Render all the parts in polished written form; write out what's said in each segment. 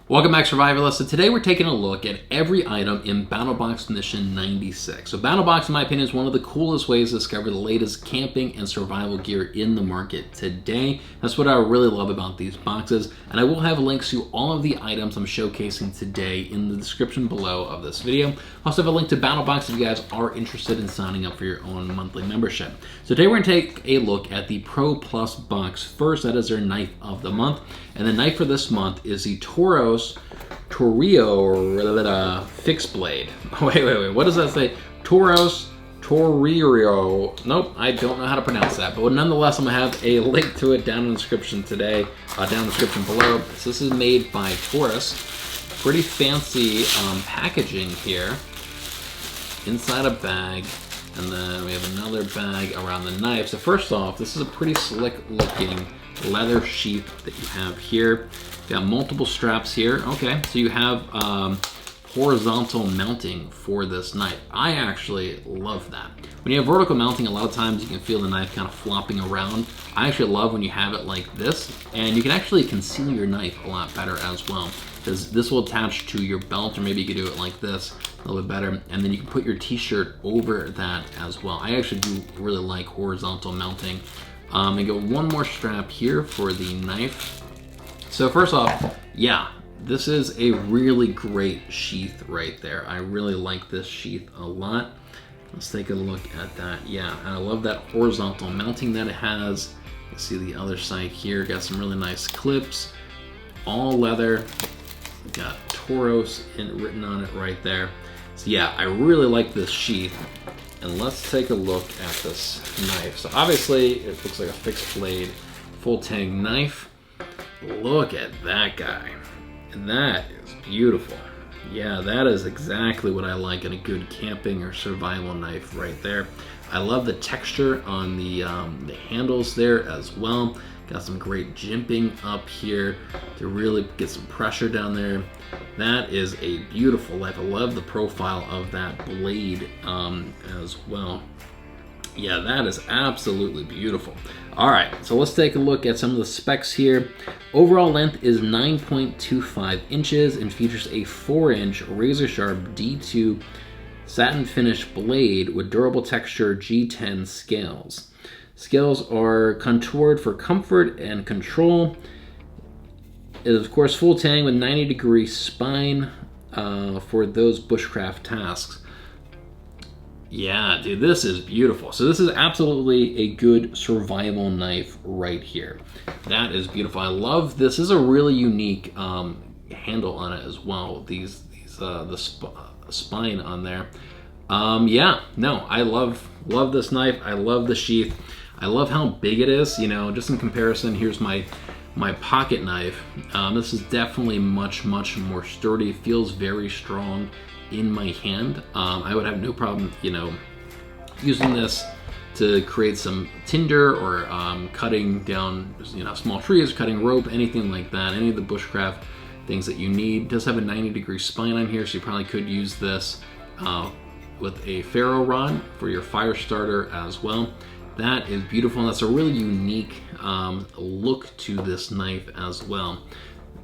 Welcome back, Survivalists. So today we're taking a look at every item in BattlBox Mission 96. So BattlBox, in my opinion, is one of the coolest ways to discover the latest camping and survival gear in the market today. That's what I really love about these boxes, and I will have links to all of the items I'm showcasing today in the description below of this video. I also have a link to BattlBox if you guys are interested in signing up for your own monthly membership. So today we're going to take a look at the Pro Plus box first. That is their knife of the month, and the knife for this month is the Taurus fixed blade. Wait, what does that say? Taurus TOUREIRO. Nope, I don't know how to pronounce that, but nonetheless, I'm gonna have a link to it down in the description today, down in the description below. So this is made by Taurus. Pretty fancy packaging here. Inside a bag, and then we have another bag around the knife. So first off, this is a pretty slick looking leather sheath that you have here. You got multiple straps here. Okay, so you have horizontal mounting for this knife. I actually love that. When you have vertical mounting, a lot of times you can feel the knife kind of flopping around. I actually love when you have it like this, and you can actually conceal your knife a lot better as well, because this will attach to your belt, or maybe you could do it like this, a little bit better, and then you can put your t-shirt over that as well. I actually do really like horizontal mounting. And go one more strap here for the knife. So first off, yeah, this is a really great sheath right there. I really like this sheath a lot. Let's take a look at that. Yeah, and I love that horizontal mounting that it has. You can see the other side here, got some really nice clips, all leather. Got Taurus written on it right there. So yeah, I really like this sheath. And let's take a look at this knife. So obviously it looks like a fixed blade, full tang knife. Look at that guy. And that is beautiful. Yeah, that is exactly what I like in a good camping or survival knife right there. I love the texture on the handles there as well. Got some great jimping up here to really get some pressure down there. That is a beautiful knife. I love the profile of that blade as well. Yeah, that is absolutely beautiful. All right, so let's take a look at some of the specs here. Overall length is 9.25 inches and features a 4-inch razor sharp D2 satin finish blade with durable texture G10 scales. Scales are contoured for comfort and control. It is, of course, full tang with 90-degree spine for those bushcraft tasks. Yeah, dude, this is beautiful. So this is absolutely a good survival knife right here. That is beautiful. I love this. This is a really unique handle on it as well. The spine on there. Yeah, no, I love this knife. I love the sheath. I love how big it is, you know, just in comparison. Here's my pocket knife. This is definitely much more sturdy. It feels very strong in my hand. I would have no problem, you know, using this to create some tinder or cutting down, you know, small trees, cutting rope, anything like that. Any of the bushcraft things that you need. It does have a 90-degree spine on here, so you probably could use this with a ferro rod for your fire starter as well. That is beautiful, and that's a really unique look to this knife as well.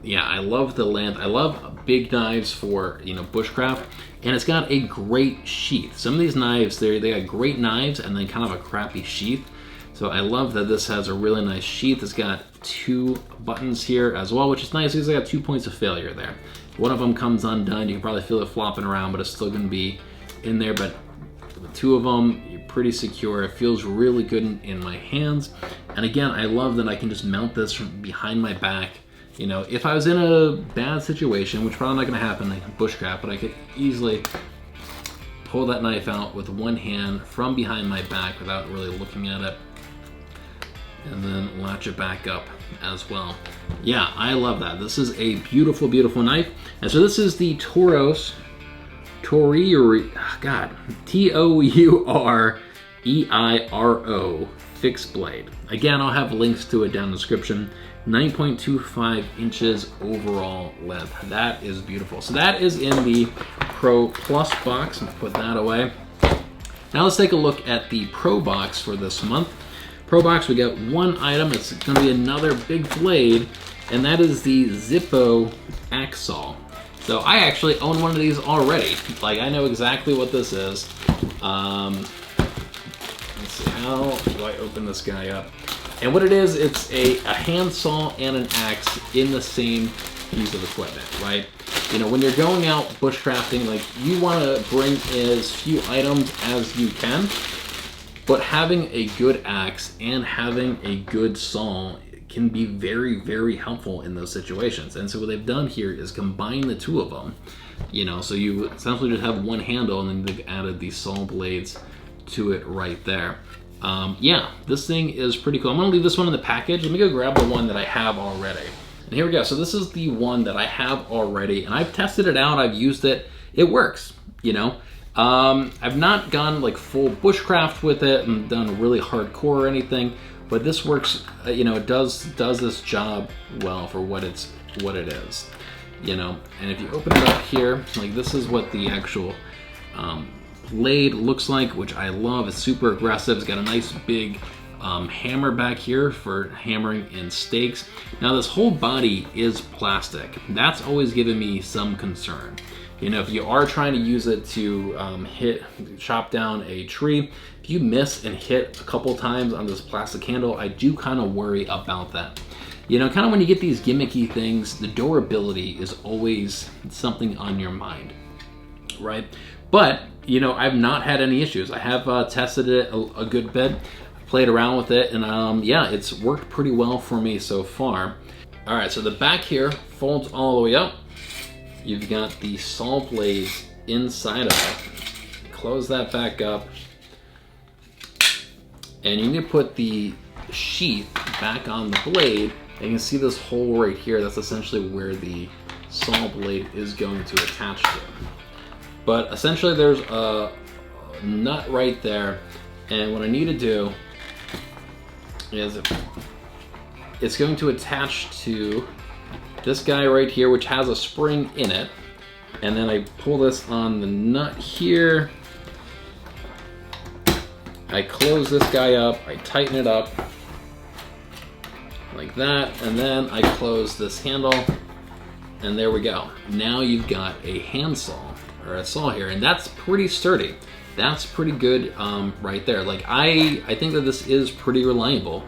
Yeah, I love the length. I love big knives for, you know, bushcraft, and it's got a great sheath. Some of these knives, they got great knives and then kind of a crappy sheath. So I love that this has a really nice sheath. It's got 2 buttons here as well, which is nice because I got 2 points of failure there. One of them comes undone. You can probably feel it flopping around, but it's still going to be in there. But the 2 of them, you're pretty secure. It feels really good in my hands. And again, I love that I can just mount this from behind my back. You know, if I was in a bad situation, which probably not going to happen like bushcraft, but I could easily pull that knife out with one hand from behind my back without really looking at it, and then latch it back up as well. Yeah, I love that. This is a beautiful, beautiful knife. And so this is the Taurus TOUREIRO, God, TOUREIRO fixed blade. Again, I'll have links to it down in the description. 9.25 inches overall length. That is beautiful. So that is in the Pro Plus box. Let's put that away. Now let's take a look at the Pro box for this month. Pro box, we got one item. It's going to be another big blade, and that is the Zippo Axol. So I actually own one of these already. Like, I know exactly what this is. Let's see, how do I open this guy up? And what it is, it's a handsaw and an axe in the same piece of equipment, right? You know, when you're going out bushcrafting, like, you want to bring as few items as you can, but having a good axe and having a good saw can be very, very helpful in those situations. And so what they've done here is combine the two of them, you know, so you essentially just have one handle, and then they've added these saw blades to it right there. Yeah, this thing is pretty cool. I'm gonna leave this one in the package. Let me go grab the one that I have already. And here we go. So this is the one that I have already, and I've tested it out. I've used it. It works, you know. I've not gone like full bushcraft with it and done really hardcore or anything, but this works. You know, it does this job well for what it is, you know. And if you open it up here, like, this is what the actual blade looks like, which I love. It's super aggressive. It's got a nice big hammer back here for hammering in stakes. Now, this whole body is plastic. That's always given me some concern. You know, if you are trying to use it to chop down a tree, if you miss and hit a couple times on this plastic handle, I do kind of worry about that. You know, kind of when you get these gimmicky things, the durability is always something on your mind, right? But, you know, I've not had any issues. I have tested it a good bit, played around with it, and yeah, it's worked pretty well for me so far. All right, so the back here folds all the way up. You've got the saw blades inside of it. Close that back up. And you need to put the sheath back on the blade. And you can see this hole right here. That's essentially where the saw blade is going to attach to. But essentially there's a nut right there. And what I need to do is it's going to attach to this guy right here, which has a spring in it. And then I pull this on the nut here. I close this guy up, I tighten it up like that, and then I close this handle, and there we go. Now you've got a handsaw, or a saw here, and that's pretty sturdy. That's pretty good right there. Like, I think that this is pretty reliable.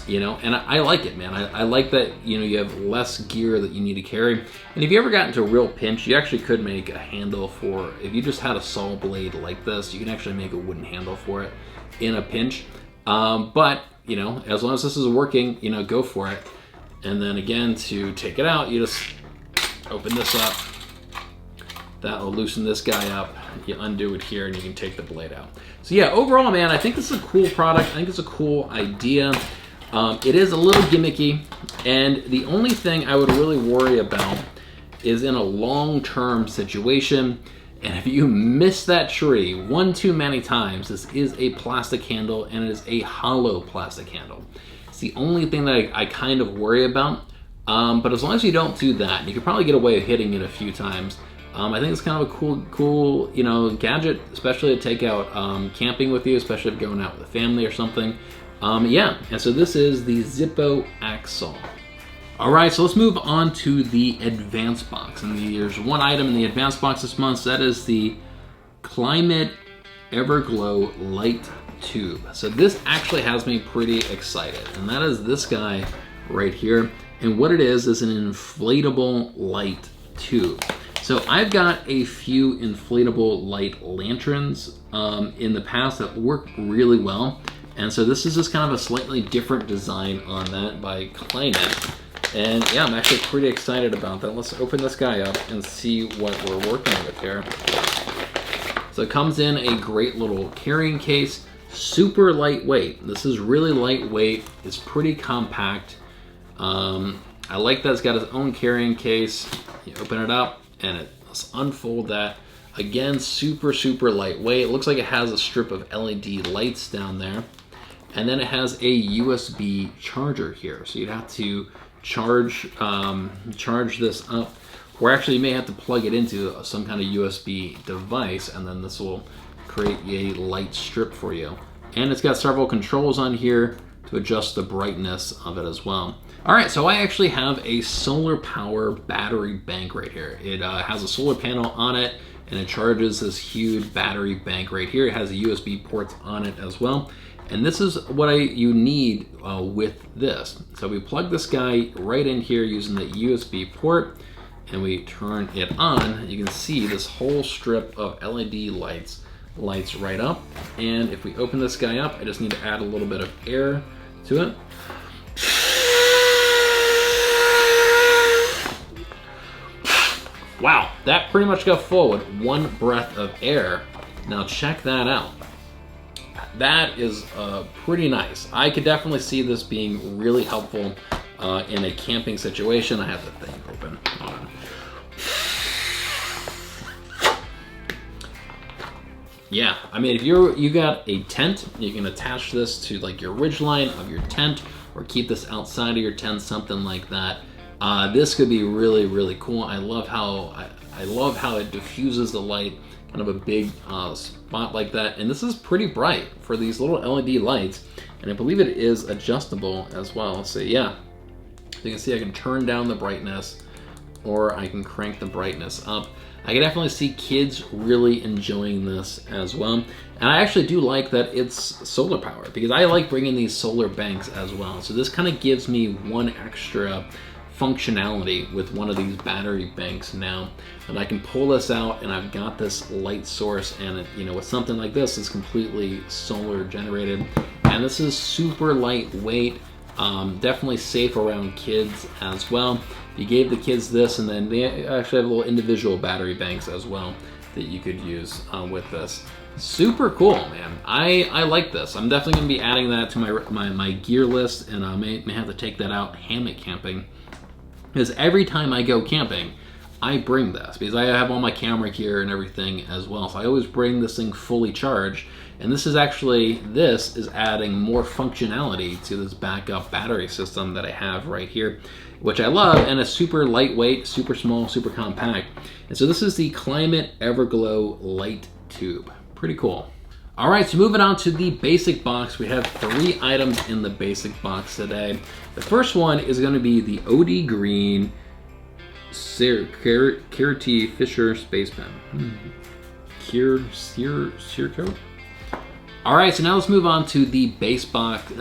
You know, and I like it, man. I like that, you know, you have less gear that you need to carry. And if you ever got into a real pinch, you actually could make a handle for, if you just had a saw blade like this, you can actually make a wooden handle for it in a pinch. But, you know, as long as this is working, you know, go for it. And then again, to take it out, you just open this up. That will loosen this guy up. You undo it here, and you can take the blade out. So yeah, overall, man, I think this is a cool product. I think it's a cool idea. It is a little gimmicky, and the only thing I would really worry about is in a long-term situation, and if you miss that tree one too many times, this is a plastic handle, and it is a hollow plastic handle. It's the only thing that I kind of worry about, but as long as you don't do that, you can probably get away with hitting it a few times. I think it's kind of a cool, you know, gadget, especially to take out camping with you, especially if you're going out with a family or something. Yeah, and so this is the Zippo Axol. All right, so let's move on to the advanced box. And there's one item in the advanced box this month. So that is the KLYMIT Everglow Light Tube. So this actually has me pretty excited. And that is this guy right here. And what it is an inflatable light tube. So I've got a few inflatable light lanterns in the past that work really well. And so this is just kind of a slightly different design on that by KLYMIT. And yeah, I'm actually pretty excited about that. Let's open this guy up and see what we're working with here. So it comes in a great little carrying case, super lightweight. This is really lightweight. It's pretty compact. I like that it's got its own carrying case. You open it up and let's unfold that. Again, super, super lightweight. It looks like it has a strip of LED lights down there. And then it has a USB charger here. So you'd have to charge this up, or actually you may have to plug it into some kind of USB device, and then this will create a light strip for you. And it's got several controls on here. to adjust the brightness of it as well. All right, so I actually have a solar power battery bank right here. It has a solar panel on it, and it charges this huge battery bank right here. It has a USB ports on it as well. And this is what you need with this. So we plug this guy right in here using the USB port, and we turn it on. You can see this whole strip of LED lights lights right up. And if we open this guy up, I just need to add a little bit of air to it. Wow, that pretty much got full with one breath of air. Now check that out. That is pretty nice. I could definitely see this being really helpful in a camping situation. I have the thing open. Hold on. Yeah, I mean, if you got a tent, you can attach this to like your ridge line of your tent, or keep this outside of your tent, something like that. This could be really, really cool. I love how it diffuses the light, kind of a big spot like that. And this is pretty bright for these little LED lights, and I believe it is adjustable as well. So yeah, you can see I can turn down the brightness, or I can crank the brightness up. I can definitely see kids really enjoying this as well. And I actually do like that it's solar powered, because I like bringing these solar banks as well. So this kind of gives me one extra functionality with one of these battery banks now, and I can pull this out and I've got this light source, and it, you know, with something like this, it's completely solar generated, and this is super lightweight, definitely safe around kids as well. You gave the kids this, and then they actually have little individual battery banks as well that you could use with this. Super cool, man. I like this. I'm definitely gonna be adding that to my gear list, and I may have to take that out hammock camping. Because every time I go camping, I bring this, because I have all my camera gear and everything as well. So I always bring this thing fully charged. And this is adding more functionality to this backup battery system that I have right here, which I love, and it's super lightweight, super small, super compact. And so this is the KLYMIT Everglow Light Tube. Pretty cool. All right, so moving on to the basic box. We have 3 items in the basic box today. The first one is gonna be the OD Green CERAKOTE Fisher Space Pen. CERAKOTE? All right, so now let's move on to the base box.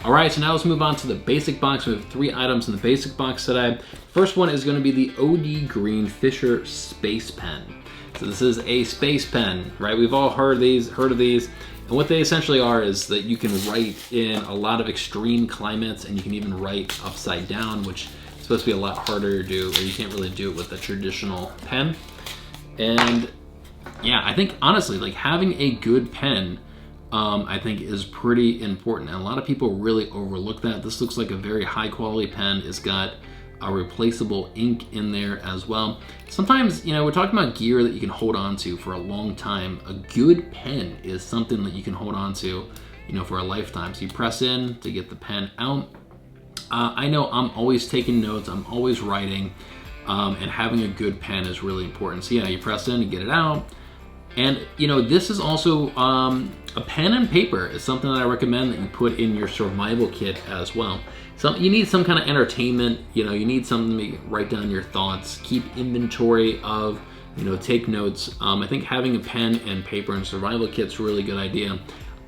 All right, so now let's move on to the basic box. We have 3 items in the basic box today. First one is gonna be the OD Green Fisher Space Pen. So this is a space pen, right? We've all heard of these. And what they essentially are is that you can write in a lot of extreme climates, and you can even write upside down, which is supposed to be a lot harder to do, or you can't really do it with a traditional pen. And yeah, I think honestly, like having a good pen, I think is pretty important. And a lot of people really overlook that. This looks like a very high quality pen. It's got a replaceable ink in there as well. Sometimes, you know, we're talking about gear that you can hold on to for a long time. A good pen is something that you can hold on to, you know, for a lifetime. So you press in to get the pen out. I know I'm always taking notes, I'm always writing, and having a good pen is really important. So yeah, you press in to get it out. And you know, this is also a pen and paper is something that I recommend that you put in your survival kit as well. So you need some kind of entertainment, you know, you need something to write down your thoughts, keep inventory of, you know, take notes. I think having a pen and paper and survival kit's a really good idea.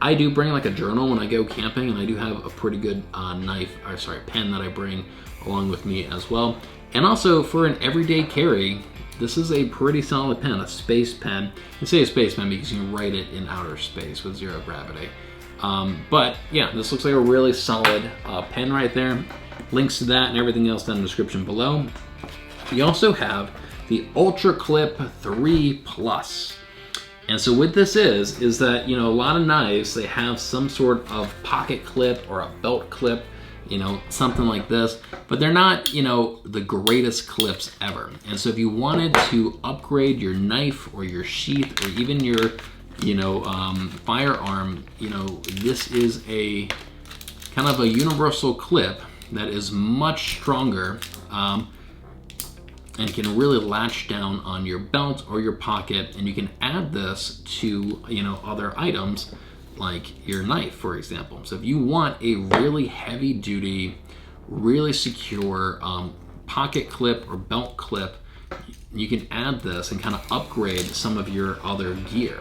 I do bring like a journal when I go camping, and I do have a pretty good pen that I bring along with me as well. And also for an everyday carry, this is a pretty solid pen, a space pen. I say a space pen because you can write it in outer space with 0 gravity. But yeah, this looks like a really solid pen right there. Links to that and everything else down in the description below. We also have the Ultra Clip 3 Plus. And so what this is that, you know, a lot of knives, they have some sort of pocket clip or a belt clip, you know, something like this, but they're not, you know, the greatest clips ever. And so if you wanted to upgrade your knife or your sheath or even your, you know, firearm, you know, this is a kind of a universal clip that is much stronger and can really latch down on your belt or your pocket, and you can add this to, you know, other items like your knife, for example. So if you want a really heavy duty, really secure pocket clip or belt clip, you can add this and kind of upgrade some of your other gear.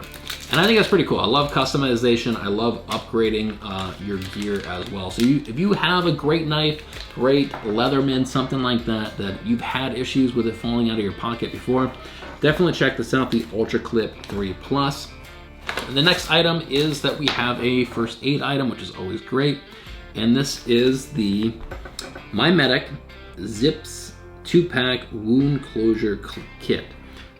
And I think that's pretty cool. I love customization. I love upgrading your gear as well. So if you have a great knife, great Leatherman, something like that, that you've had issues with it falling out of your pocket before, definitely check this out, the Ultra Clip 3 Plus. The next item is that we have a first aid item, which is always great. And this is the MyMedic ZZIPS 2-pack wound closure kit.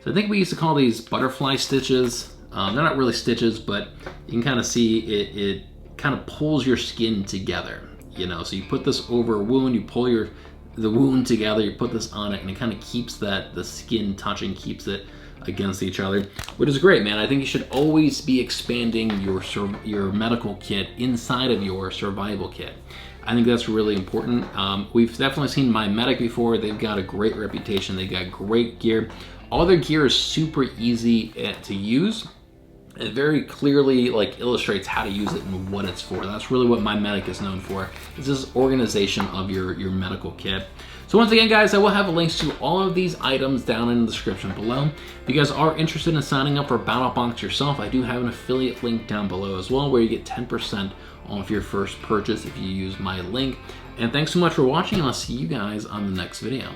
So I think we used to call these butterfly stitches. They're not really stitches, but you can kind of see it kind of pulls your skin together, you know. So you put this over a wound, you pull the wound together, you put this on it, and it kind of keeps the skin touching, keeps it against each other, which is great, man. I think you should always be expanding your medical kit inside of your survival kit. I think that's really important. We've definitely seen MyMedic before. They've got a great reputation. They've got great gear. All their gear is super easy to use. It very clearly like illustrates how to use it and what it's for. That's really what MyMedic is known for. It's this organization of your medical kit. So once again, guys, I will have links to all of these items down in the description below. If you guys are interested in signing up for BattlBox yourself, I do have an affiliate link down below as well, where you get 10% off your first purchase if you use my link. And thanks so much for watching, and I'll see you guys on the next video.